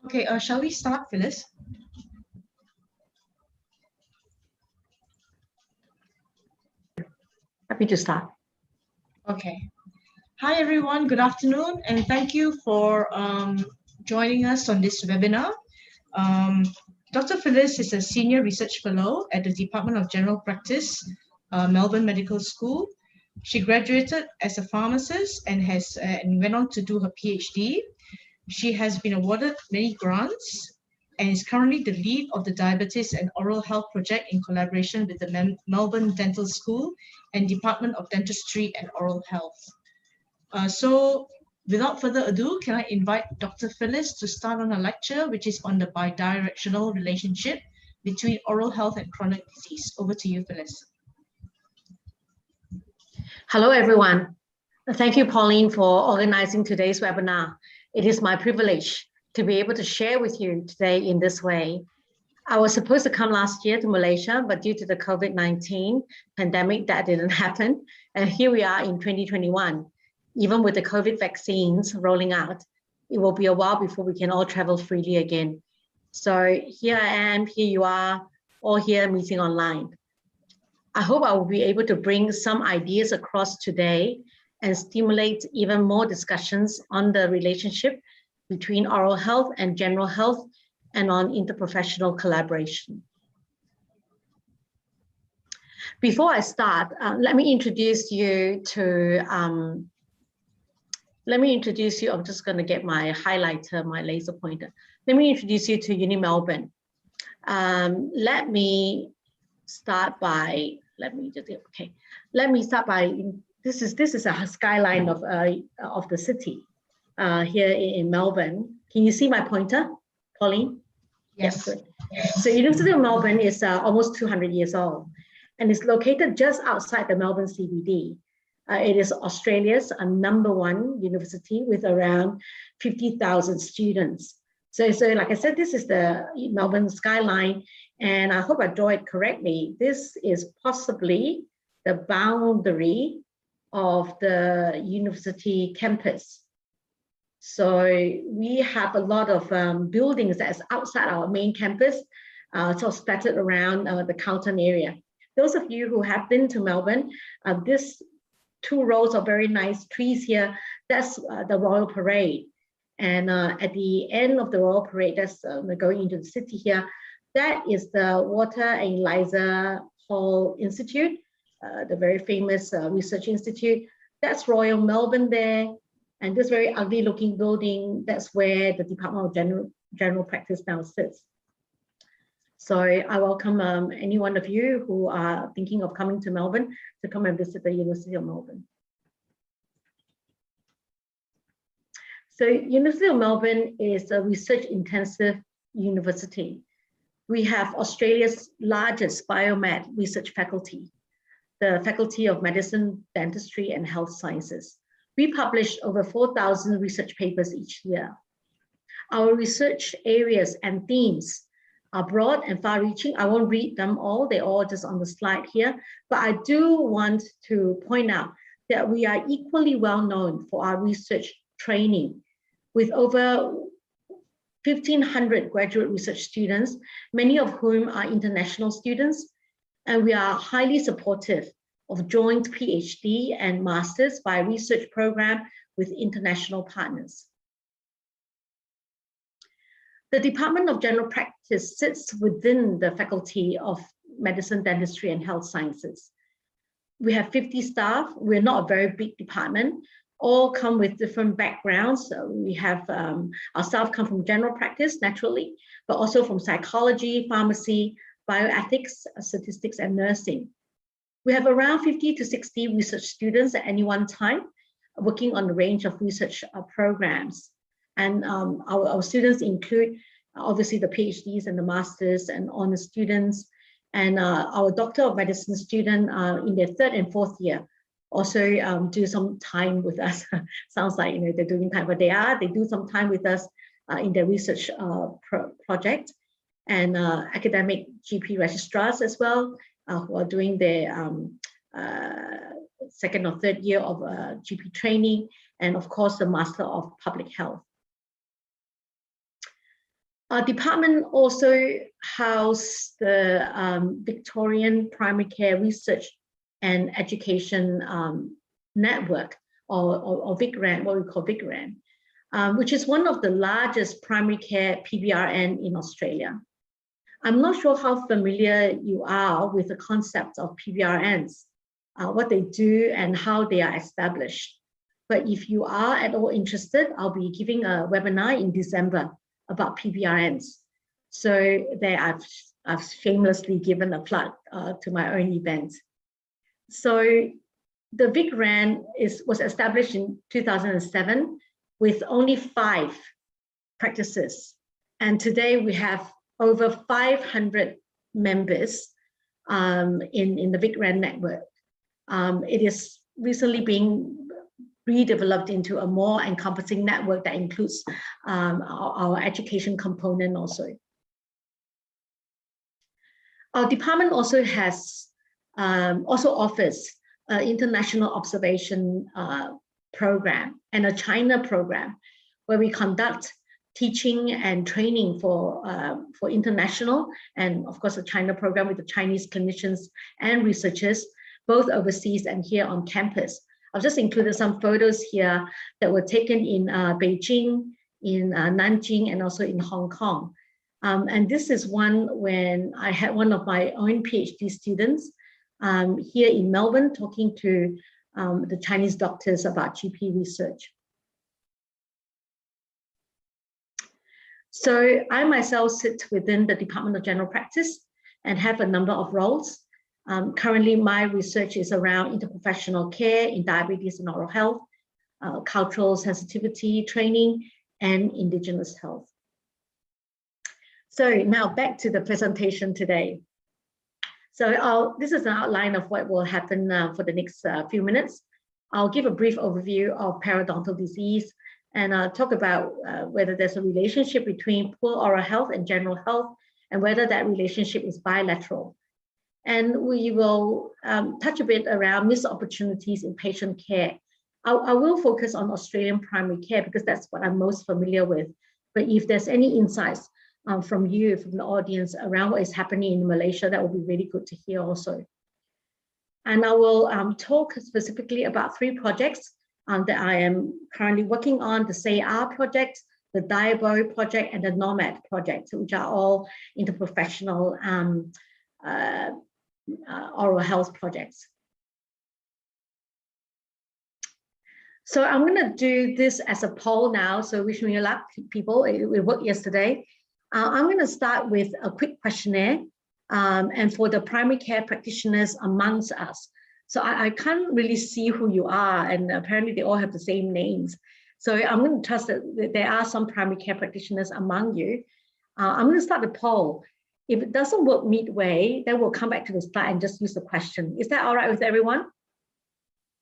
Okay, shall we start, Phyllis? Happy to start. Okay. Hi, everyone. Good afternoon, and thank you for joining us on this webinar. Dr. Phyllis is a Senior Research Fellow at the Department of General Practice, Melbourne Medical School. She graduated as a pharmacist and went on to do her PhD. She has been awarded many grants and is currently the lead of the Diabetes and Oral Health Project in collaboration with the Melbourne Dental School and Department of Dentistry and Oral Health. So without further ado, can I invite Dr. Phyllis to start on a lecture, which is on the bidirectional relationship between oral health and chronic disease. Over to you, Phyllis. Hello, everyone. Thank you, Pauline, for organizing today's webinar. It is my privilege to be able to share with you today in this way. I was supposed to come last year to Malaysia, but due to the COVID-19 pandemic, that didn't happen. And here we are in 2021. Even with the COVID vaccines rolling out, it will be a while before we can all travel freely again. So here I am, here you are, all here meeting online. I hope I will be able to bring some ideas across today and stimulate even more discussions on the relationship between oral health and general health and on interprofessional collaboration. Before I start, let me introduce you to, I'm just going to get my highlighter, my laser pointer. Let me introduce you to Uni Melbourne. Let me start by, this is a skyline of the city here in Melbourne. Can you see my pointer, Pauline? Yes. Good. So University of Melbourne is almost 200 years old and is located just outside the Melbourne CBD. It is Australia's #1 university with around 50,000 students. So like I said, this is the Melbourne skyline, and I hope I draw it correctly. This is possibly the boundary of the university campus. So we have a lot of buildings that's outside our main campus, sort of scattered around the Carlton area. Those of you who have been to Melbourne, this 2 rows of very nice trees here, that's the Royal Parade. And at the end of the Royal Parade, that's going into the city here, that is the Walter and Eliza Hall Institute, the very famous research institute. That's Royal Melbourne there. And this very ugly looking building, that's where the Department of General Practice now sits. So I welcome any one of you who are thinking of coming to Melbourne to come and visit the University of Melbourne. So University of Melbourne is a research intensive university. We have Australia's largest biomed research faculty, the Faculty of Medicine, Dentistry and Health Sciences. We publish over 4,000 research papers each year. Our research areas and themes are broad and far-reaching. I won't read them all, they're all just on the slide here, but I do want to point out that we are equally well known for our research training with over 1,500 graduate research students, many of whom are international students, and we are highly supportive of joint PhD and Masters by research program with international partners. The Department of General Practice sits within the Faculty of Medicine, Dentistry and Health Sciences. We have 50 staff. We're not a very big department, all come with different backgrounds. So we have our staff come from general practice, naturally, but also from psychology, pharmacy, bioethics, statistics, and nursing. We have around 50 to 60 research students at any one time, working on a range of research programs. And our students include, obviously, the PhDs and the masters and honors students, and our Doctor of Medicine student in their 3rd and 4th year also do some time with us. Sounds like they're doing time, but they do some time with us in their research project, and academic GP registrars as well, who are doing their 2nd or 3rd year of GP training, and of course the Master of Public Health. Our department also houses the Victorian Primary Care Research and Education Network, or VBRN, what we call VBRN, which is one of the largest primary care PBRN in Australia. I'm not sure how familiar you are with the concept of PBRNs, what they do and how they are established. But if you are at all interested, I'll be giving a webinar in December about PBRNs. So there I've shamelessly given a plug to my own event. So the VBRN was established in 2007 with only 5 practices. And today we have over 500 members in the VBRN network. It is recently being redeveloped into a more encompassing network that includes our education component also. Our department also has offers an international observation program and a China program where we conduct teaching and training for international and of course a China program with the Chinese clinicians and researchers, both overseas and here on campus. I've just included some photos here that were taken in Beijing, in Nanjing, and also in Hong Kong. And this is one when I had one of my own PhD students here in Melbourne talking to the Chinese doctors about GP research. So I myself sit within the Department of General Practice and have a number of roles. Currently, my research is around interprofessional care in diabetes and oral health, cultural sensitivity training, and Indigenous health. So now back to the presentation today. So this is an outline of what will happen for the next few minutes. I'll give a brief overview of periodontal disease and talk about whether there's a relationship between poor oral health and general health and whether that relationship is bilateral. And we will touch a bit around missed opportunities in patient care. I will focus on Australian primary care because that's what I'm most familiar with. But if there's any insights from you, from the audience around what is happening in Malaysia, that will be really good to hear also. And I will talk specifically about 3 projects that I am currently working on: the SAR project, the Diabo project, and the Nomad project, which are all interprofessional oral health projects. So I'm going to do this as a poll now, so wish me luck, people. It worked yesterday. I'm going to start with a quick questionnaire and for the primary care practitioners amongst us. So I can't really see who you are, and apparently they all have the same names. So I'm going to trust that there are some primary care practitioners among you. I'm going to start the poll. If it doesn't work midway, then we'll come back to the slide and just use the question. Is that all right with everyone?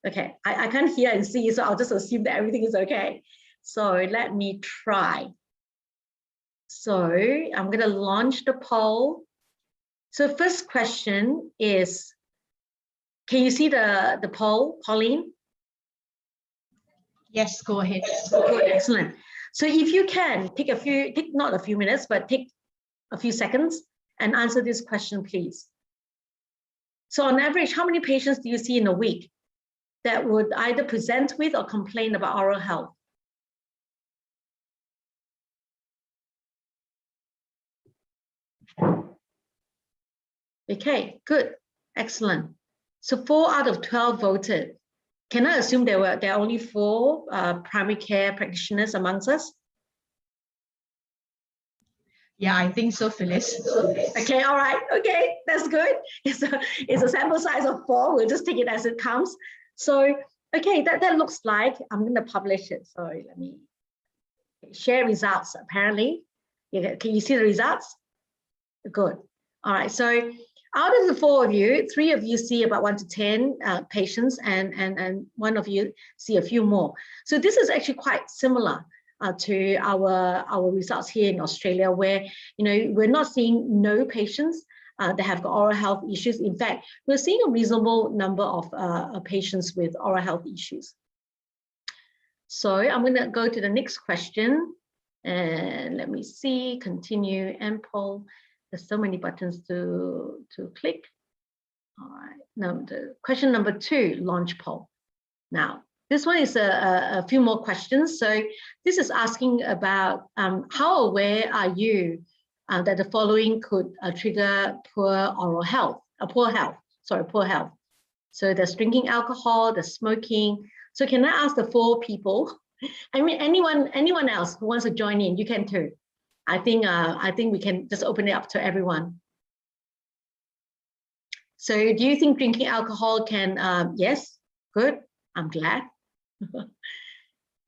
Okay, I can't hear and see, so I'll just assume that everything is okay. So let me try. So I'm going to launch the poll. So first question is, can you see the poll, Pauline? Yes, go ahead. Good, excellent. So if you can, take not a few minutes, but take a few seconds and answer this question, please. So on average, how many patients do you see in a week that would either present with or complain about oral health? Okay, good, excellent. So 4 out of 12 voted. Can I assume there are only 4 primary care practitioners amongst us? Yeah, I think so, Phyllis. Okay, all right, okay, that's good. It's a sample size of 4. We'll just take it as it comes. So, okay, that looks like, I'm going to publish it. Sorry, let me share results, apparently. Can you see the results? Good. All right, so out of the 4 of you, 3 of you see about 1 to 10 patients, and 1 of you see a few more. So this is actually quite similar to our results here in Australia, where we're not seeing no patients that have got oral health issues. In fact, we're seeing a reasonable number of patients with oral health issues. So I'm going to go to the next question. And let me see, continue and poll. There's so many buttons to click. All right, now the question number 2, launch poll. Now, this one is a few more questions. So this is asking about how aware are you that the following could trigger poor oral health, poor health. So there's drinking alcohol, there's smoking. So can I ask the 4 people? I mean, anyone else who wants to join in, you can too. I think we can just open it up to everyone. So do you think drinking alcohol can, yes, good, I'm glad.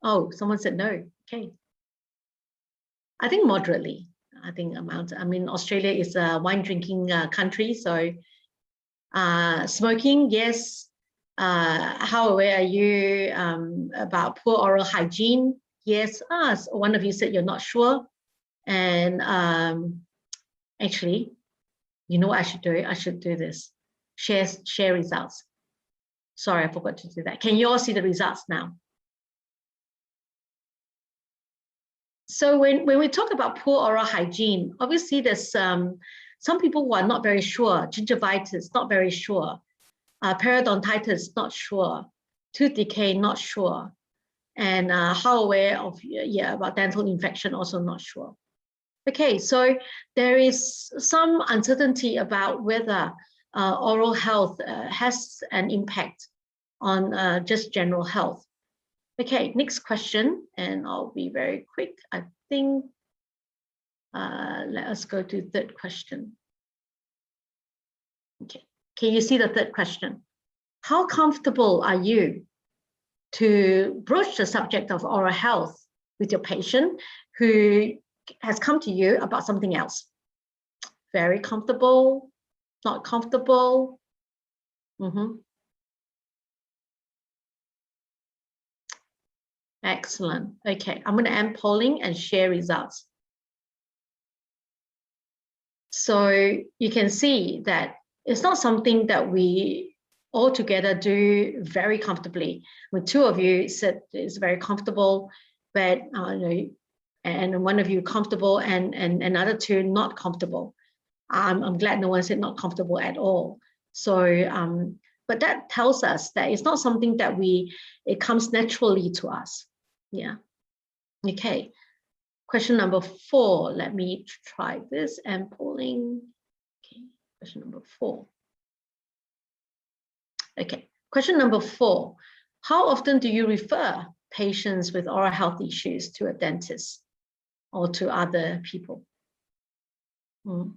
Oh, someone said no, okay. I think moderately, I think amount, I mean, Australia is a wine drinking country, so smoking, yes. How aware are you about poor oral hygiene? Yes, so one of you said you're not sure. And actually, you know what I should do? I should do this. Share results. Sorry, I forgot to do that. Can you all see the results now? So when we talk about poor oral hygiene, obviously there's some people who are not very sure. Gingivitis, not very sure. Periodontitis, not sure. Tooth decay, not sure. And how aware of, about dental infection, also not sure. Okay, so there is some uncertainty about whether oral health has an impact on just general health. Okay, next question, and I'll be very quick. I think, let us go to 3rd question. Okay, can you see the 3rd question? How comfortable are you to broach the subject of oral health with your patient who has come to you about something else? Very comfortable, not comfortable. Excellent. Okay, I'm going to end polling and share results. So you can see that it's not something that we all together do very comfortably. When 2 of you said it's very comfortable, but and one of you comfortable and another 2 not comfortable. I'm glad no one said not comfortable at all. So, but that tells us that it's not something that it comes naturally to us. Yeah. Okay. Question number 4. Let me try this and polling. Okay. Question number 4. Okay. Question number 4. How often do you refer patients with oral health issues to a dentist or to other people?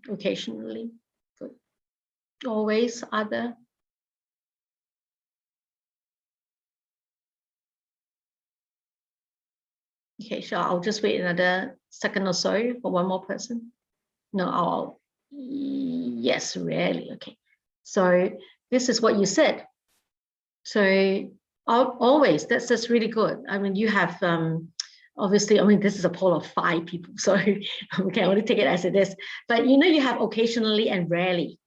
Occasionally. Good. Always other. Okay, sure. I'll just wait another second or so for one more person. No, yes, rarely. Okay. So this is what you said. So always, that's really good. I mean, you have, obviously, I mean, this is a poll of 5 people, so we can only take it as it is. But you have occasionally and rarely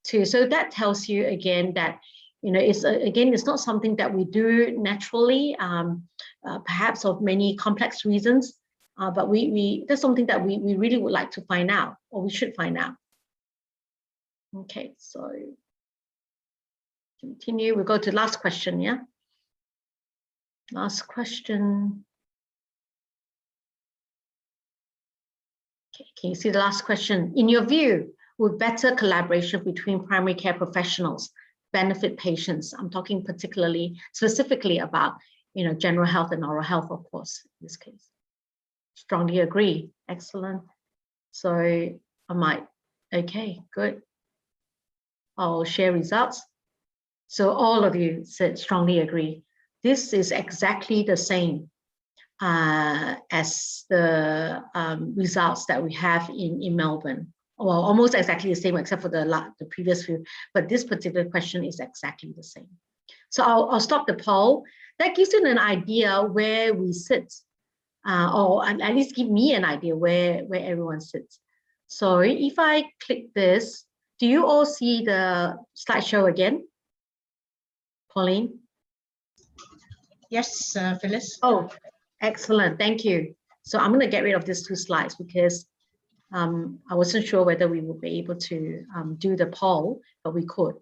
too. So that tells you again that, it's not something that we do naturally, perhaps of many complex reasons, but that's something that we really would like to find out, or we should find out. Okay, so continue. We'll go to last question, yeah? Last question. Okay, can you see the last question? In your view, would better collaboration between primary care professionals benefit patients? I'm talking specifically about, general health and oral health, of course, in this case. Strongly agree. Excellent. So I might, okay, good. I'll share results. So all of you said strongly agree. This is exactly the same as the results that we have in Melbourne. Well, almost exactly the same, except for the previous few, but this particular question is exactly the same. So I'll stop the poll. That gives you an idea where we sit, or at least give me an idea where everyone sits. So if I click this, do you all see the slideshow again? Pauline? Yes, Phyllis. Oh, excellent. Thank you. So I'm going to get rid of these 2 slides because I wasn't sure whether we would be able to do the poll, but we could.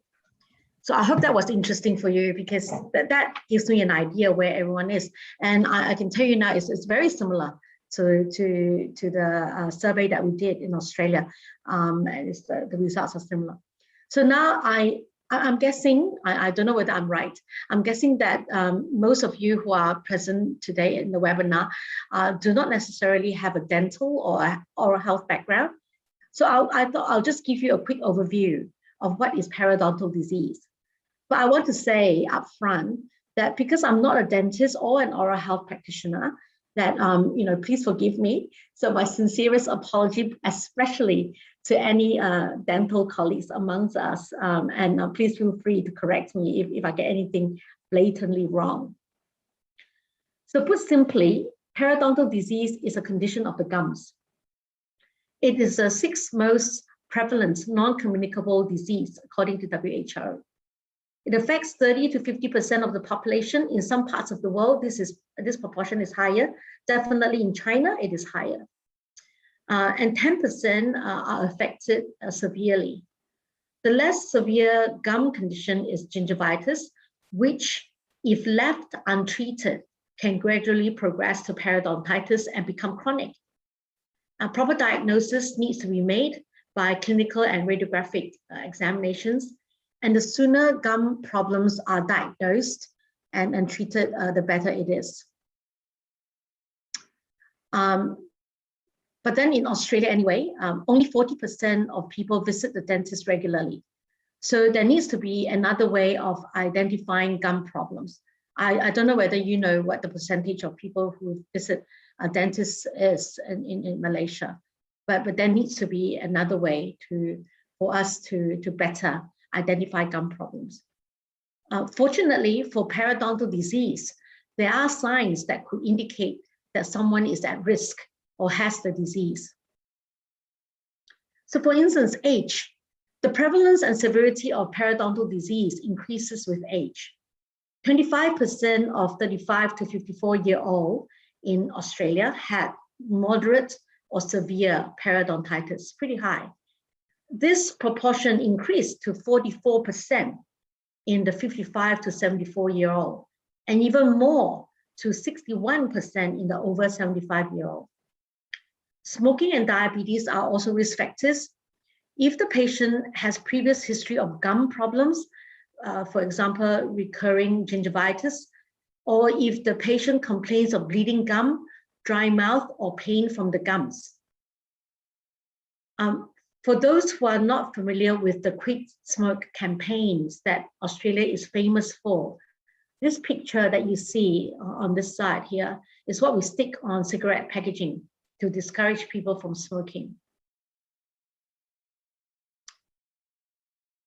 So I hope that was interesting for you because that gives me an idea where everyone is. And I can tell you now, it's very similar to the survey that we did in Australia. And the results are similar. So now I'm guessing, I don't know whether I'm right, I'm guessing that most of you who are present today in the webinar do not necessarily have a dental or oral health background. So I thought I'll just give you a quick overview of what is periodontal disease. But I want to say up front that because I'm not a dentist or an oral health practitioner, that, please forgive me. So my sincerest apology, especially to any dental colleagues amongst us. And please feel free to correct me if I get anything blatantly wrong. So put simply, periodontal disease is a condition of the gums. It is the 6th most prevalent non-communicable disease, according to WHO. It affects 30 to 50% of the population. In some parts of the world, this proportion is higher. Definitely in China, it is higher. And 10% are affected severely. The less severe gum condition is gingivitis, which, if left untreated, can gradually progress to periodontitis and become chronic. A proper diagnosis needs to be made by clinical and radiographic examinations. And the sooner gum problems are diagnosed and treated, the better it is. But then in Australia anyway, only 40% of people visit the dentist regularly. So there needs to be another way of identifying gum problems. I don't know whether you know what the percentage of people who visit a dentist is in Malaysia, but there needs to be another way for us to better identify gum problems. Fortunately for periodontal disease, there are signs that could indicate that someone is at risk or has the disease. So for instance, age. The prevalence and severity of periodontal disease increases with age. 25% of 35 to 54-year-old in Australia had moderate or severe periodontitis, pretty high. This proportion increased to 44% in the 55 to 74-year-old, and even more to 61% in the over 75-year-old. Smoking and diabetes are also risk factors. If the patient has previous history of gum problems, for example, recurring gingivitis, or if the patient complains of bleeding gum, dry mouth, or pain from the gums. For those who are not familiar with the Quit Smoke campaigns that Australia is famous for, this picture that you see on this side here is what we stick on cigarette packaging to discourage people from smoking.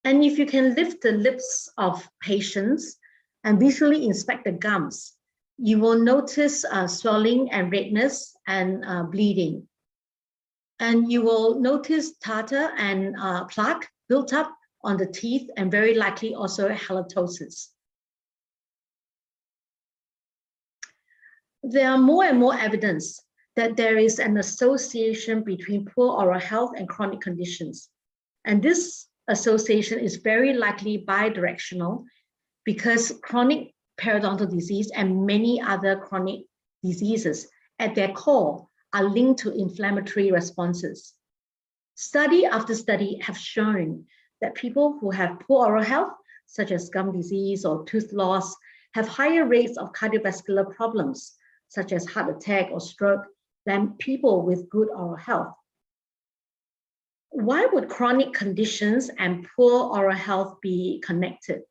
And if you can lift the lips of patients and visually inspect the gums, you will notice swelling and redness and bleeding. And you will notice tartar and plaque built up on the teeth and very likely also halitosis. There are more and more evidence that there is an association between poor oral health and chronic conditions. And this association is very likely bidirectional because chronic periodontal disease and many other chronic diseases at their core are linked to inflammatory responses. Study after study have shown that people who have poor oral health, such as gum disease or tooth loss, have higher rates of cardiovascular problems, such as heart attack or stroke, than people with good oral health. Why would chronic conditions and poor oral health be connected?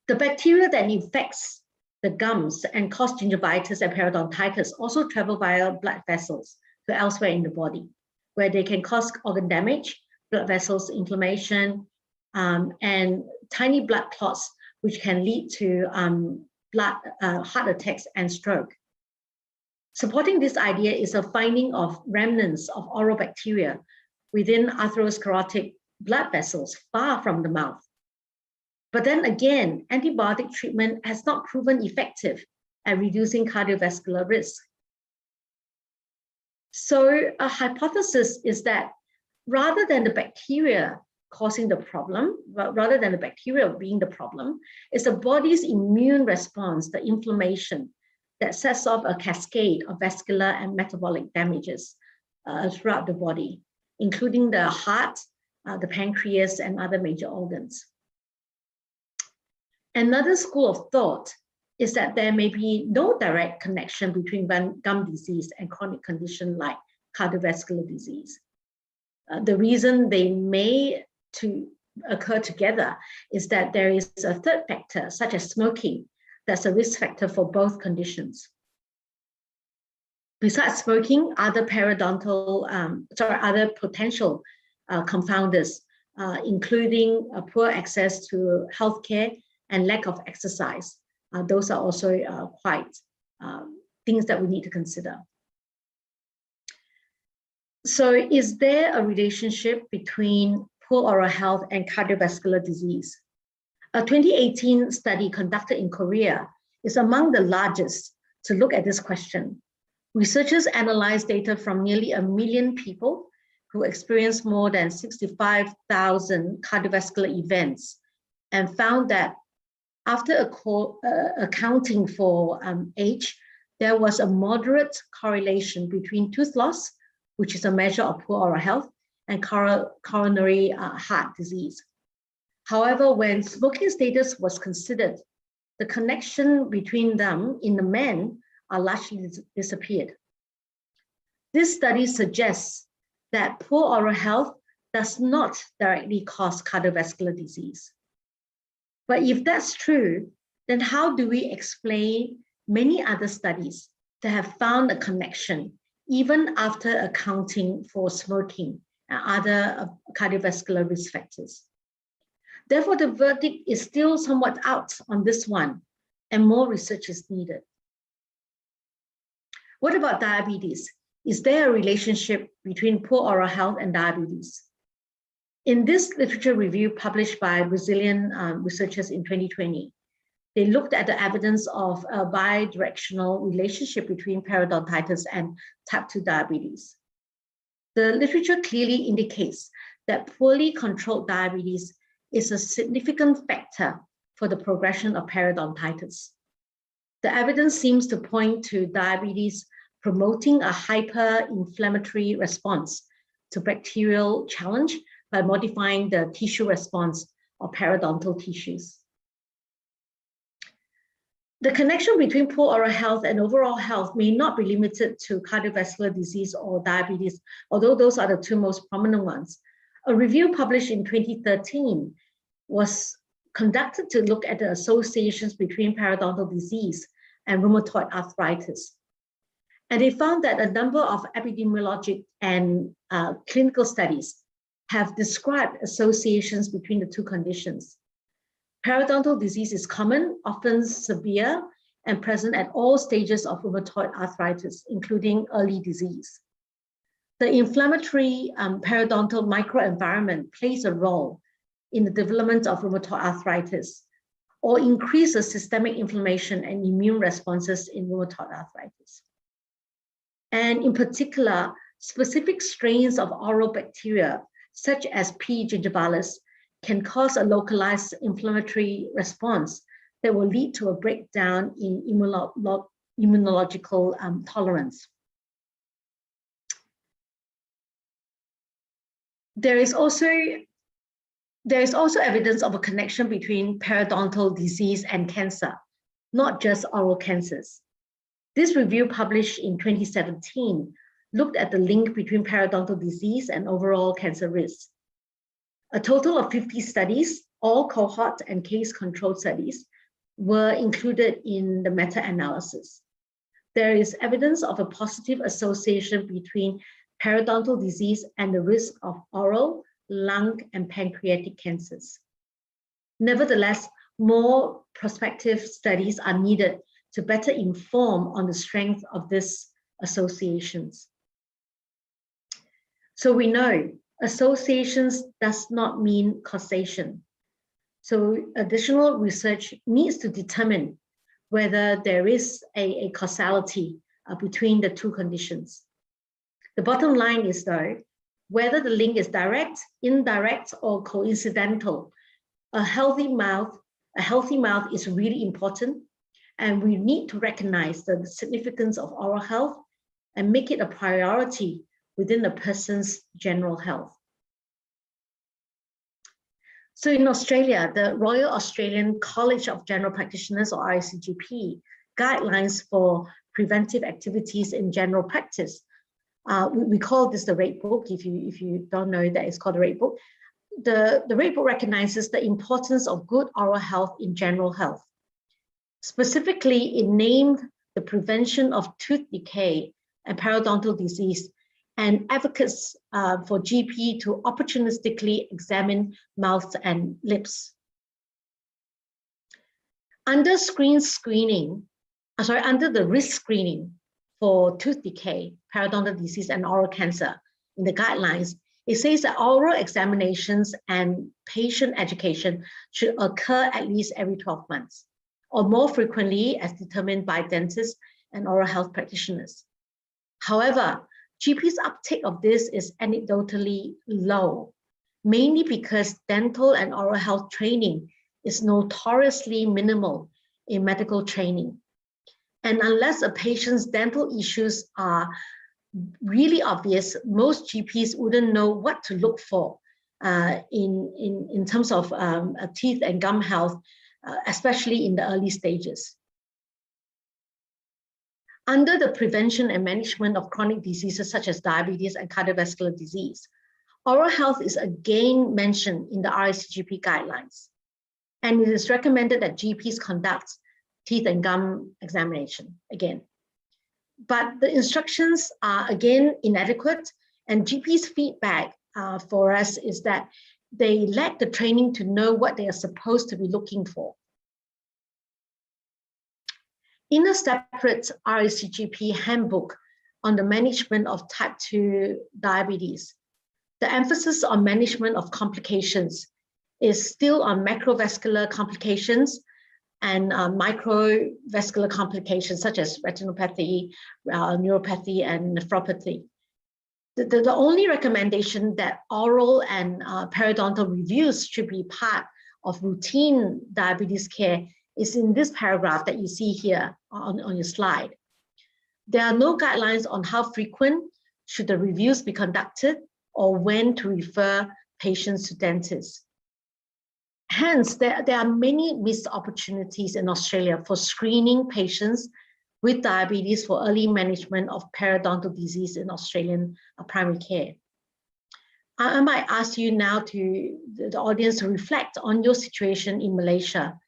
The bacteria that infects the gums and cause gingivitis and periodontitis also travel via blood vessels to elsewhere in the body, where they can cause organ damage, blood vessels inflammation, and tiny blood clots, which can lead to heart attacks and stroke. Supporting this idea is a finding of remnants of oral bacteria within atherosclerotic blood vessels far from the mouth. But then again, antibiotic treatment has not proven effective at reducing cardiovascular risk. So a hypothesis is that rather than the bacteria causing the problem, rather than the bacteria being the problem, it's the body's immune response, the inflammation, that sets off a cascade of vascular and metabolic damages throughout the body, including the heart, the pancreas, and other major organs. Another school of thought is that there may be no direct connection between gum disease and chronic condition like cardiovascular disease. The reason they may occur together is that there is a third factor, such as smoking, that's a risk factor for both conditions. Besides smoking, other other potential confounders, including poor access to healthcare and lack of exercise. Those are also quite things that we need to consider. So is there a relationship between poor oral health and cardiovascular disease? A 2018 study conducted in Korea is among the largest to look at this question. Researchers analyzed data from nearly 1 million people who experienced more than 65,000 cardiovascular events and found that after accounting for age, there was a moderate correlation between tooth loss, which is a measure of poor oral health, and coronary heart disease. However, when smoking status was considered, the connection between them in the men largely disappeared. This study suggests that poor oral health does not directly cause cardiovascular disease. But if that's true, then how do we explain many other studies that have found a connection even after accounting for smoking and other cardiovascular risk factors? Therefore, the verdict is still somewhat out on this one, and more research is needed. What about diabetes? Is there a relationship between poor oral health and diabetes? In this literature review published by Brazilian researchers in 2020, they looked at the evidence of a bidirectional relationship between periodontitis and type 2 diabetes. The literature clearly indicates that poorly controlled diabetes is a significant factor for the progression of periodontitis. The evidence seems to point to diabetes promoting a hyperinflammatory response to bacterial challenge by modifying the tissue response of periodontal tissues. The connection between poor oral health and overall health may not be limited to cardiovascular disease or diabetes, although those are the two most prominent ones. A review published in 2013 was conducted to look at the associations between periodontal disease and rheumatoid arthritis. And they found that a number of epidemiologic and clinical studies have described associations between the two conditions. Periodontal disease is common, often severe, and present at all stages of rheumatoid arthritis, including early disease. The inflammatory periodontal microenvironment plays a role in the development of rheumatoid arthritis, or increases systemic inflammation and immune responses in rheumatoid arthritis. And in particular, specific strains of oral bacteria, such as P. gingivalis, can cause a localized inflammatory response that will lead to a breakdown in immunological tolerance. There is also evidence of a connection between periodontal disease and cancer, not just oral cancers. This review published in 2017 looked at the link between periodontal disease and overall cancer risk. A total of 50 studies, all cohort and case control studies, were included in the meta-analysis. There is evidence of a positive association between periodontal disease and the risk of oral, lung, and pancreatic cancers. Nevertheless, more prospective studies are needed to better inform on the strength of these associations. So we know associations does not mean causation. So additional research needs to determine whether there is a causality between the two conditions. The bottom line is though, whether the link is direct, indirect, or coincidental, a healthy mouth is really important, and we need to recognize the significance of oral health and make it a priority within a person's general health. So in Australia, the Royal Australian College of General Practitioners, or RACGP, guidelines for preventive activities in general practice. We call this the Rate Book. If you don't know that, it's called the Rate Book. The Rate Book recognizes the importance of good oral health in general health. Specifically, it named the prevention of tooth decay and periodontal disease, and advocates for GP to opportunistically examine mouths and lips. Under the risk screening for tooth decay, periodontal disease, and oral cancer in the guidelines, it says that oral examinations and patient education should occur at least every 12 months, or more frequently as determined by dentists and oral health practitioners. However, GP's uptake of this is anecdotally low, mainly because dental and oral health training is notoriously minimal in medical training. And unless a patient's dental issues are really obvious, most GPs wouldn't know what to look for in terms of teeth and gum health, especially in the early stages. Under the prevention and management of chronic diseases such as diabetes and cardiovascular disease, oral health is again mentioned in the RACGP guidelines, and it is recommended that GPs conduct teeth and gum examination again. But the instructions are again inadequate, and GPs' feedback for us is that they lack the training to know what they are supposed to be looking for. In a separate RACGP handbook on the management of type 2 diabetes, the emphasis on management of complications is still on macrovascular complications and microvascular complications such as retinopathy, neuropathy, and nephropathy. The only recommendation that oral and periodontal reviews should be part of routine diabetes care is in this paragraph that you see here on your slide. There are no guidelines on how frequent should the reviews be conducted or when to refer patients to dentists. Hence, there are many missed opportunities in Australia for screening patients with diabetes for early management of periodontal disease in Australian primary care. I might ask you now the audience to reflect on your situation in Malaysia.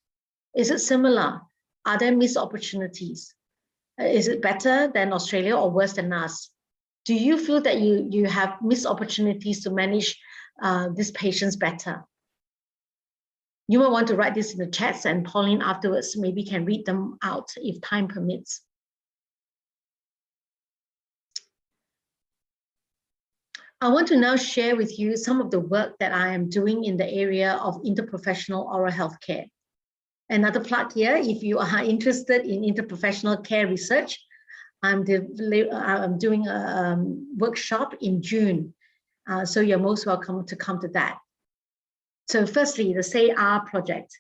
Is it similar? Are there missed opportunities? Is it better than Australia or worse than us? Do you feel that you have missed opportunities to manage these patients better? You might want to write this in the chats, and Pauline afterwards maybe can read them out if time permits. I want to now share with you some of the work that I am doing in the area of interprofessional oral health care. Another plug here, if you are interested in interprofessional care research, I'm doing a workshop in June, so you're most welcome to come to that. So firstly, the SAY-R project.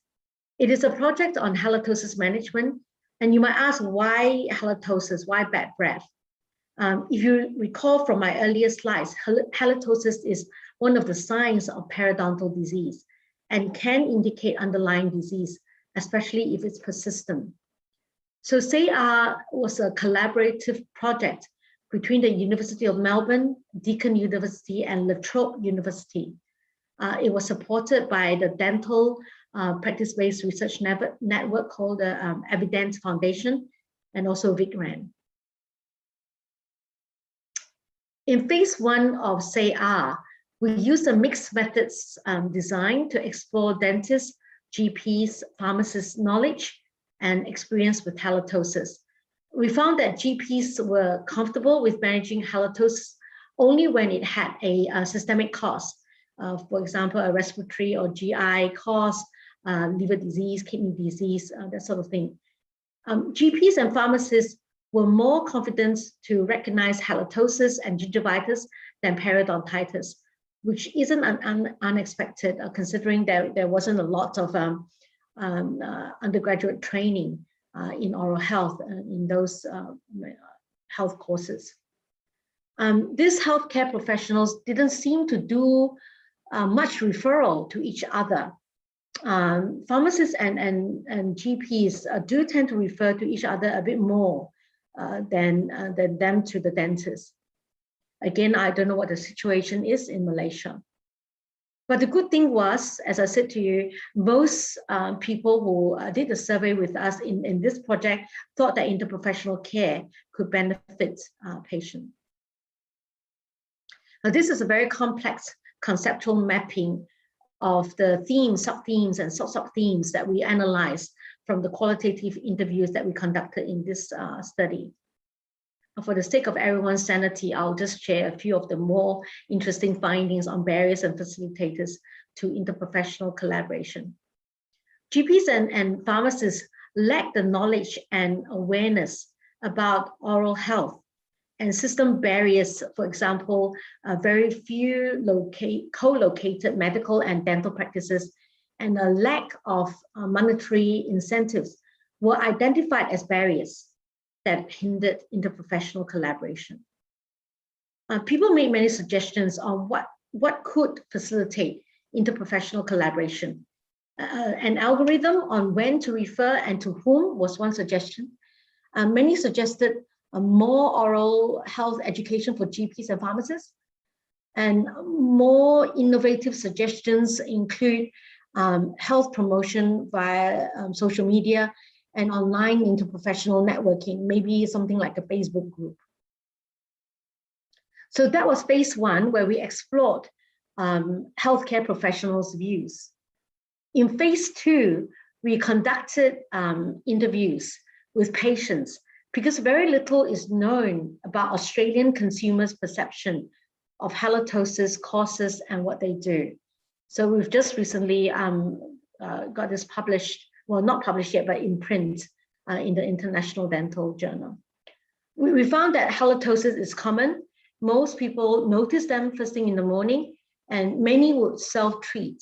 It is a project on halitosis management, and you might ask, why halitosis, why bad breath? If you recall from my earlier slides, halitosis is one of the signs of periodontal disease and can indicate underlying disease, especially if it's persistent. So SAY-R was a collaborative project between the University of Melbourne, Deakin University, and La Trobe University. It was supported by the dental practice-based research network called the Evidence Foundation, and also VBRN. In phase 1 of SAY-R, we used a mixed methods design to explore dentists, GPs, pharmacists' knowledge and experience with halitosis. We found that GPs were comfortable with managing halitosis only when it had a systemic cause. For example, a respiratory or GI cause, liver disease, kidney disease, that sort of thing. GPs and pharmacists were more confident to recognize halitosis and gingivitis than periodontitis, which isn't unexpected, considering there wasn't a lot of undergraduate training in oral health in those health courses. These healthcare professionals didn't seem to do much referral to each other. Pharmacists and GPs do tend to refer to each other a bit more than them to the dentist. Again, I don't know what the situation is in Malaysia. But the good thing was, as I said to you, most people who did the survey with us in this project thought that interprofessional care could benefit patients. Now, this is a very complex conceptual mapping of the themes, sub-themes, and sub-themes that we analyzed from the qualitative interviews that we conducted in this study. For the sake of everyone's sanity, I'll just share a few of the more interesting findings on barriers and facilitators to interprofessional collaboration. GPs and pharmacists lack the knowledge and awareness about oral health and system barriers. For example, very few co-located medical and dental practices and a lack of monetary incentives were identified as barriers that hindered interprofessional collaboration. People made many suggestions on what could facilitate interprofessional collaboration. An algorithm on when to refer and to whom was one suggestion. Many suggested more oral health education for GPs and pharmacists. And more innovative suggestions include health promotion via social media and online interprofessional networking, maybe something like a Facebook group. So that was phase one, where we explored healthcare professionals' views. In phase two, we conducted interviews with patients because very little is known about Australian consumers' perception of halitosis, causes, and what they do. So we've just recently got this published, well, not published yet, but in print in the International Dental Journal. We found that halitosis is common. Most people notice them first thing in the morning, and many would self-treat,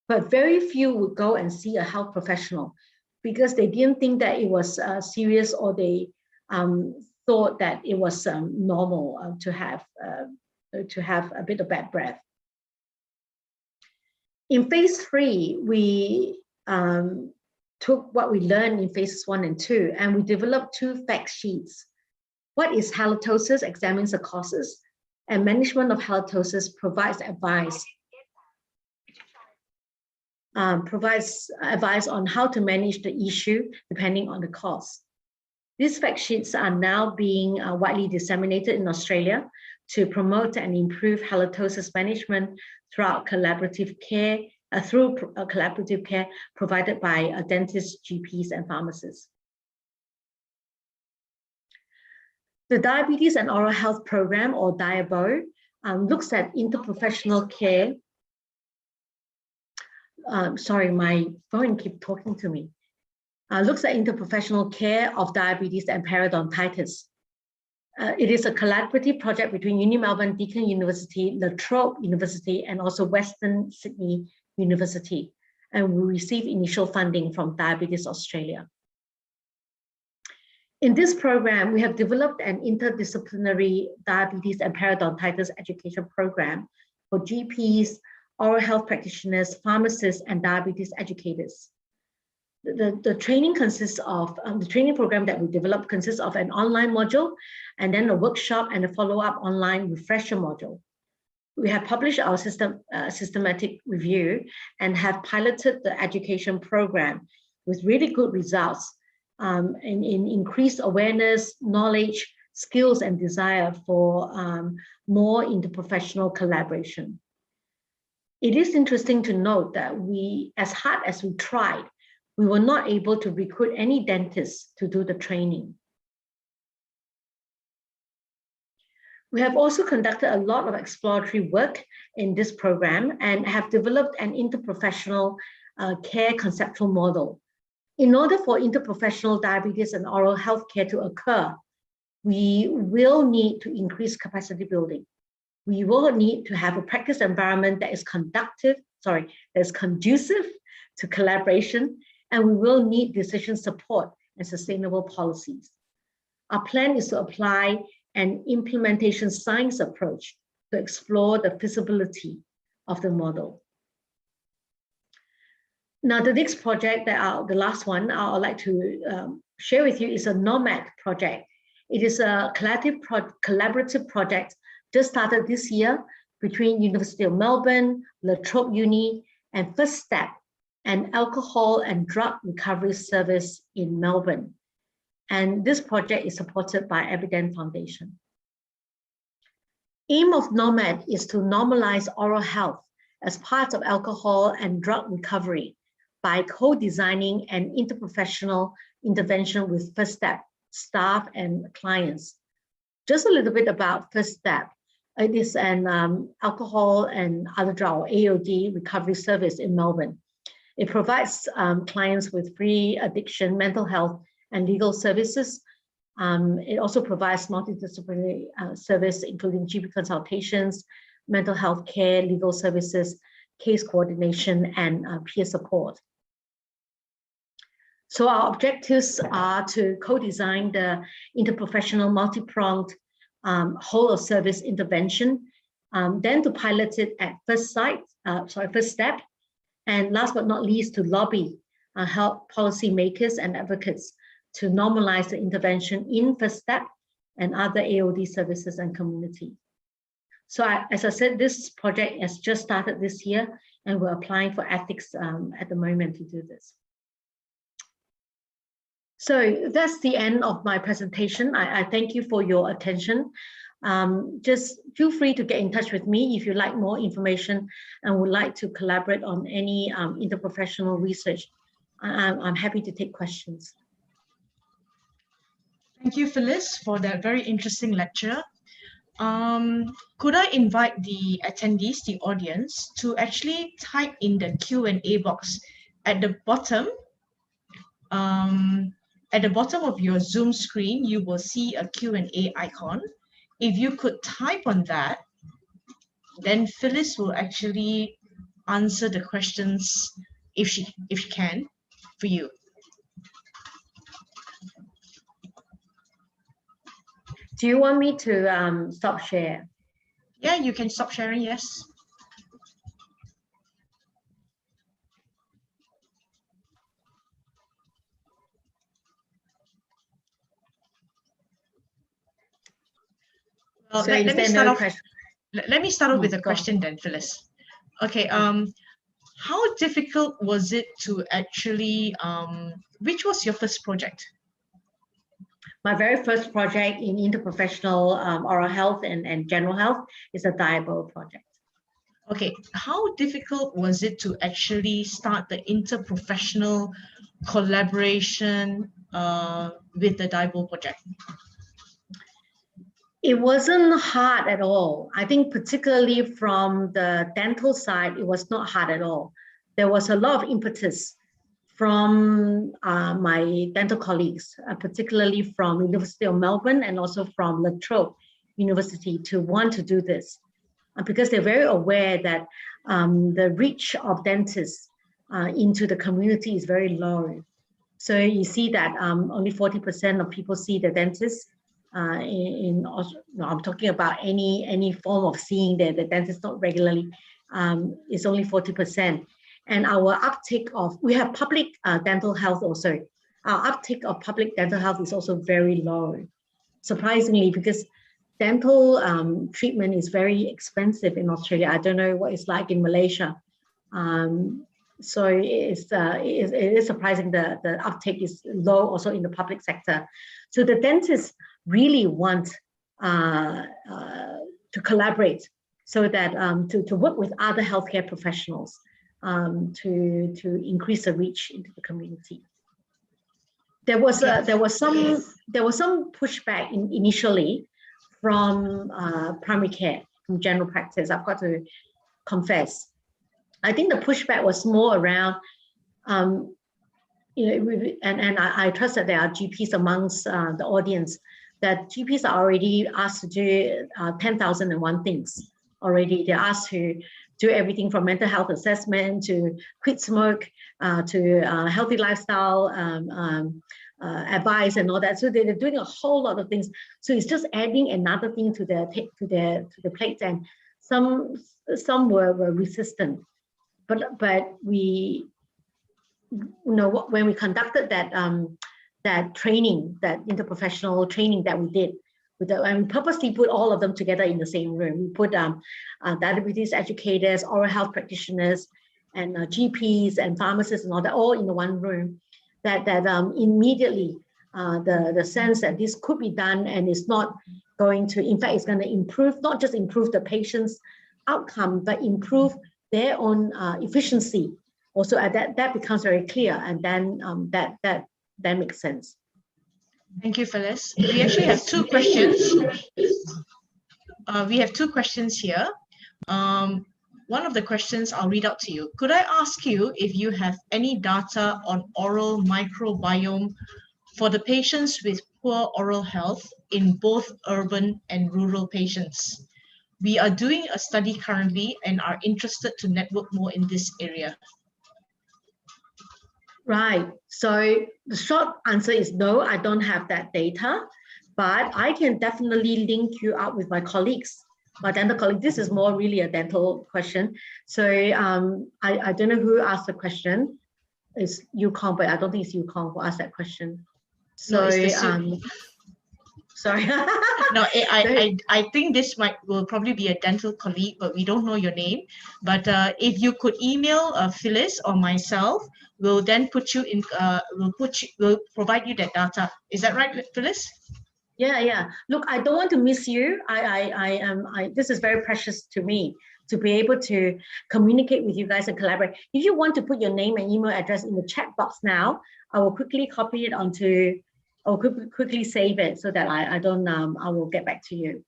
but very few would go and see a health professional because they didn't think that it was serious, or they thought that it was normal to have a bit of bad breath. In phase three, we took what we learned in phases 1 and 2, and we developed 2 fact sheets. What is halitosis? Examines the causes, and management of halitosis provides advice. On how to manage the issue depending on the cause. These fact sheets are now being widely disseminated in Australia to promote and improve halitosis management throughout collaborative care, collaborative care provided by dentists, GPs, and pharmacists. The Diabetes and Oral Health Program, or DIABO, looks at interprofessional care. Sorry, my phone keeps talking to me. Looks at interprofessional care of diabetes and periodontitis. It is a collaborative project between Melbourne, Deakin University, La Trobe University, and also Western Sydney University. And we received initial funding from Diabetes Australia. In this program, we have developed an interdisciplinary diabetes and periodontitis education program for GPs, oral health practitioners, pharmacists, and diabetes educators. The training consists of, the training program that we developed consists of an online module, and then a workshop and a follow-up online refresher module. We have published our systematic review and have piloted the education program with really good results in increased awareness, knowledge, skills, and desire for more interprofessional collaboration. It is interesting to note that we, as hard as we tried, we were not able to recruit any dentists to do the training. We have also conducted a lot of exploratory work in this program and have developed an interprofessional care conceptual model. In order for interprofessional diabetes and oral health care to occur, we will need to increase capacity building. We will need to have a practice environment that is conducive to collaboration, and we will need decision support and sustainable policies. Our plan is to apply an implementation science approach to explore the feasibility of the model. Now, the next project, the last one I'd like to share with you is a Nomad project. It is a collaborative project just started this year between University of Melbourne, La Trobe Uni, and First Step, an alcohol and drug recovery service in Melbourne. And this project is supported by Evident Foundation. Aim of Nomad is to normalize oral health as part of alcohol and drug recovery by co-designing an interprofessional intervention with First Step staff and clients. Just a little bit about First Step. It is an alcohol and other drug, AOD, recovery service in Melbourne. It provides clients with free addiction, mental health, and legal services. It also provides multidisciplinary service, including GP consultations, mental health care, legal services, case coordination, and peer support. So our objectives are to co-design the interprofessional multi-pronged whole of service intervention, then to pilot it at First Step, and last but not least, to lobby help policymakers and advocates to normalize the intervention in First Step and other AOD services and community. So as I said, this project has just started this year, and we're applying for ethics at the moment to do this. So that's the end of my presentation. I thank you for your attention. Just feel free to get in touch with me if you'd like more information and would like to collaborate on any interprofessional research. I'm happy to take questions. Thank you, Phyllis, for that very interesting lecture. Could I invite the attendees, the audience, to actually type in the Q&A box at the bottom? At the bottom of your Zoom screen, you will see a Q&A icon. If you could type on that, then Phyllis will actually answer the questions if she can for you. Do you want me to stop share? Yeah, you can stop sharing, yes. Well, So let me start off with a Go on. question then, Phyllis. Okay, how difficult was it to actually, which was your first project? My very first project in interprofessional oral health and general health is a diabo project. Okay, how difficult was it to actually start the interprofessional collaboration with the diabo project? It wasn't hard at all. I think particularly from the dental side, it was not hard at all. There was a lot of impetus from my dental colleagues, particularly from University of Melbourne and also from La Trobe University, to want to do this, because they're very aware that the reach of dentists into the community is very low. So you see that only 40% of people see the dentist. I'm talking about any form of seeing the dentist not regularly, is only 40%. And our uptake of, we have public dental health also. Our uptake of public dental health is also very low, surprisingly, because dental treatment is very expensive in Australia. I don't know what it's like in Malaysia. So it is surprising the uptake is low also in the public sector. So the dentists really want to collaborate so that to work with other healthcare professionals to increase the reach into the community. There was some pushback initially from primary care, from general practice. I've got to confess. I think the pushback was more around, and I trust that there are GPs amongst the audience that GPs are already asked to do 10,001 things already. They're asked to do everything from mental health assessment to quit smoke to healthy lifestyle advice and all that. So they're doing a whole lot of things. So it's just adding another thing to the plate, and some were resistant. But we, when we conducted that training, that interprofessional training that we did, and we purposely put all of them together in the same room. We put diabetes educators, oral health practitioners, and GPs and pharmacists and all that all in the one room. That immediately the sense that this could be done, and it's not going to, in fact, it's going to improve, not just improve the patient's outcome, but improve their own efficiency. Also, that becomes very clear, and then that makes sense. Thank you, Phyllis. We actually have two questions. We have two questions here. One of the questions I'll read out to you. Could I ask you if you have any data on oral microbiome for the patients with poor oral health in both urban and rural patients? We are doing a study currently and are interested to network more in this area. Right. So the short answer is no, I don't have that data, but I can definitely link you up with my colleagues, my dental colleagues. This is more really a dental question. So I don't know who asked the question. It's Yukong, but I don't think it's Yukong who asked that question. So no, sorry. No, I think this will probably be a dental colleague, but we don't know your name. But if you could email Phyllis or myself, we'll then put you in. We'll provide you that data. Is that right, Phyllis? Yeah. Look, I don't want to miss you. This is very precious to me to be able to communicate with you guys and collaborate. If you want to put your name and email address in the chat box now, I will quickly copy it onto. I'll quickly save it so that I will get back to you.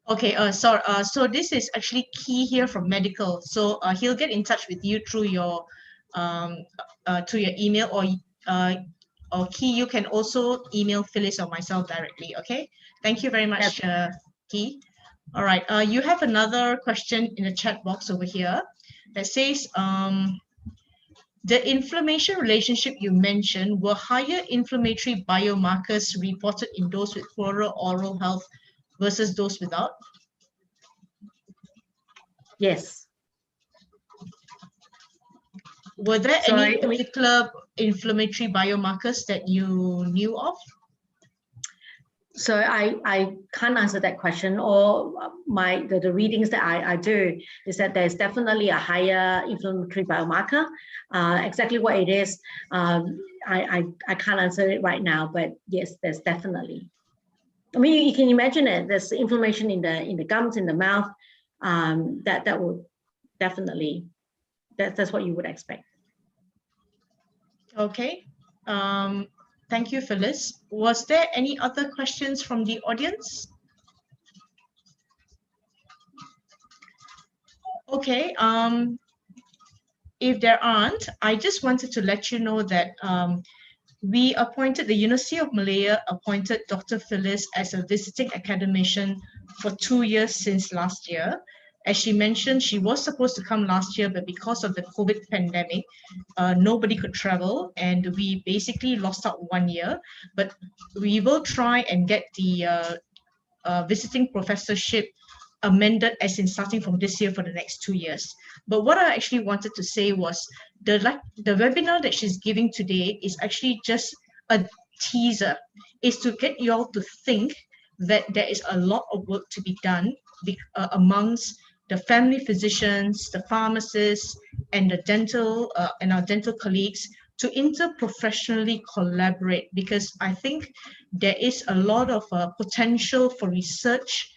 Okay, so this is actually Key here from medical. So he'll get in touch with you through your email, or Key, you can also email Phyllis or myself directly. Okay, thank you very much, Key. All right, you have another question in the chat box over here that says, the inflammation relationship you mentioned, were higher inflammatory biomarkers reported in those with poorer oral health versus those without? Yes. Were there any particular inflammatory biomarkers that you knew of? So I can't answer that question. Or the readings that I do is that there's definitely a higher inflammatory biomarker. Exactly what it is, I can't answer it right now. But yes, there's definitely. I mean, you can imagine it. There's inflammation in the gums, in the mouth. That will definitely. That's what you would expect. Okay. Thank you, Phyllis. Was there any other questions from the audience? Okay. If there aren't, I just wanted to let you know that the University of Malaya appointed Dr. Phyllis as a visiting academician for 2 years since last year. As she mentioned, she was supposed to come last year, but because of the COVID pandemic, nobody could travel, and we basically lost out 1 year. But we will try and get the visiting professorship amended, as in starting from this year for the next 2 years. But what I actually wanted to say was the webinar that she's giving today is actually just a teaser, is to get you all to think that there is a lot of work to be done amongst the family physicians, the pharmacists, and the dental and our dental colleagues to interprofessionally collaborate, because I think there is a lot of potential for research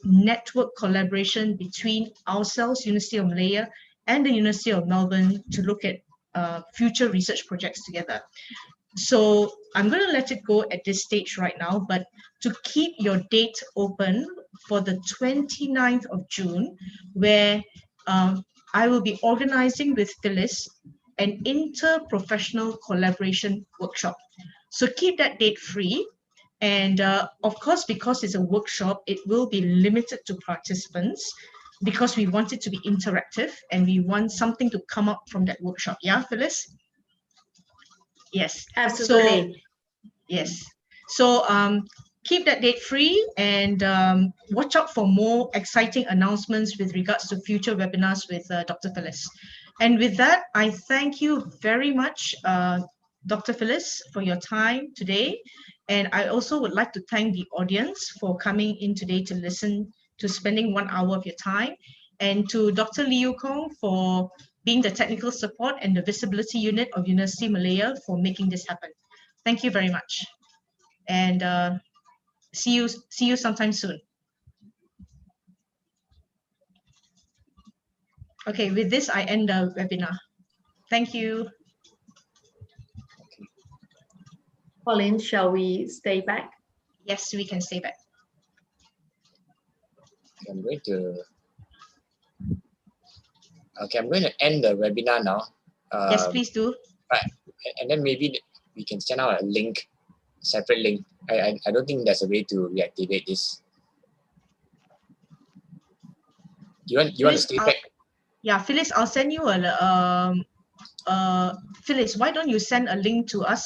network collaboration between ourselves, University of Malaya, and the University of Melbourne to look at future research projects together. So I'm going to let it go at this stage right now, but to keep your date open for the 29th of June, where I will be organizing with Phyllis an interprofessional collaboration workshop. So keep that date free. And of course, because it's a workshop, it will be limited to participants because we want it to be interactive and we want something to come up from that workshop. Yeah, Phyllis? Yes. Absolutely. So, yes. So keep that date free and watch out for more exciting announcements with regards to future webinars with Dr. Phyllis. And with that, I thank you very much, Dr. Phyllis, for your time today. And I also would like to thank the audience for coming in today to listen, to spending 1 hour of your time. And to Dr. Liu Kong for being the technical support and the visibility unit of University Malaya for making this happen. Thank you very much. And see you sometime soon. Okay, with this, I end the webinar. Thank you. Pauline, shall we stay back? Yes, we can stay back. I'm going to end the webinar now. Yes, please do. Right, and then maybe we can send out a link, separate link. I don't think there's a way to reactivate this. You want to stay back? Yeah, Phyllis, I'll send you a Phyllis, why don't you send a link to us